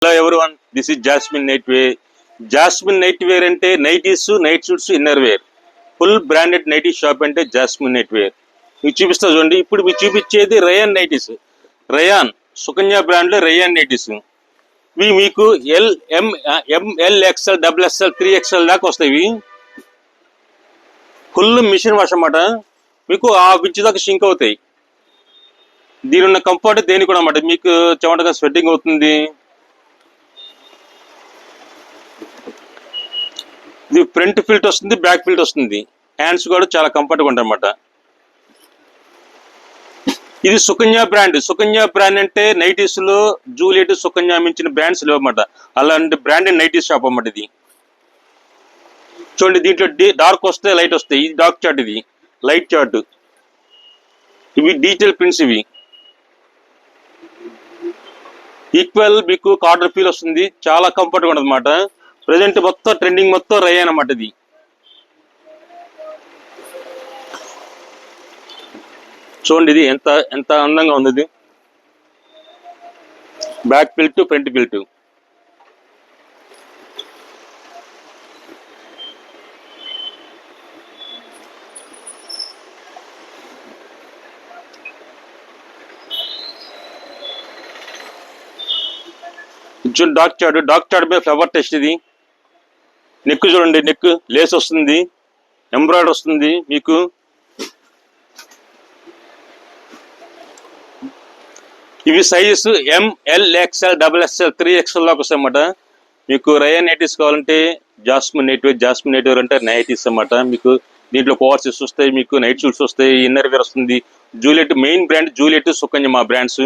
Hello everyone, this is Jasmine nightwear. Jasmine nightwear అంటే nighties, night suits, innerwear, full branded nighty shop అంటే Jasmine nightwear. మీకు చూపిస్తా చూడండి. ఇప్పుడు మీకు చూపించేది rayon nighties. Rayon Sukanya brand లో రయాన్ నైటీస్. ఇవి మీకు ML XL, double XL, 3XL దాకా వస్తాయి. ఫుల్ మిషన్ వాష్ అన్నమాట. మీకు ఆ విచ్ దాకా షింక్ అవుతాయి. దీని ఉన్న కంఫర్ట్ దేని కూడా అన్నమాట. మీకు చెమటగా స్వెట్టింగ్ అవుతుంది. ఇది ఫ్రంట్ ఫిల్ట్ వస్తుంది, బ్యాక్ ఫిల్ట్ వస్తుంది. హ్యాండ్స్ కూడా చాలా కంఫర్ట్గా ఉంటాయి అన్నమాట. ఇది సుకన్య బ్రాండ్. సుకన్య బ్రాండ్ అంటే నైటీస్ లో జూలియట్, సుకన్య మించిన బ్రాండ్స్ లేవు అన్నమాట. అలాంటి బ్రాండెడ్ నైటీస్ షాప్ అన్నమాట ఇది. చూడండి, దీంట్లో డార్క్ వస్తాయి, లైట్ వస్తాయి. ఇది డార్క్ చార్ట్, ఇది లైట్ చార్ట్. ఇవి డిజిటల్ ప్రింట్స్. ఇవి ఈక్వల్ మీకు కార్డర్ ఫీల్ వస్తుంది. చాలా కంఫర్ట్గా ఉంటుంది అన్నమాట. ప్రజెంట్ మొత్తం ట్రెండింగ్ మొత్తం రయాన్ అన్నమాట. ఇది చూడండి, ఇది ఎంత ఎంత అందంగా ఉంది. ఇది బ్యాక్ పిల్ట్, ఫ్రంట్ పిల్ట్. చూడండి, డార్క్ చార్ట్ మీద ఫ్లవర్ టెస్ట్. ఇది నెక్ చూడండి, నెక్ లేస్ వస్తుంది, ఎంబ్రాయిడరీ వస్తుంది మీకు. ఇవి sizes M L XL, double XL, 3XL దాకా వస్తాయి అన్నమాట. మీకు రయాన్ నైటీస్ కావాలంటే Jasmine nightwear. Jasmine nightwear అంటే నైటీస్ అన్నమాట. మీకు దీంట్లో కోవర్సెస్ వస్తాయి, మీకు నైట్ సూట్స్ వస్తాయి, ఇన్నర్ వేర్ వస్తుంది. Juliet main brand, Juliet, Sukanya మా బ్రాండ్స్.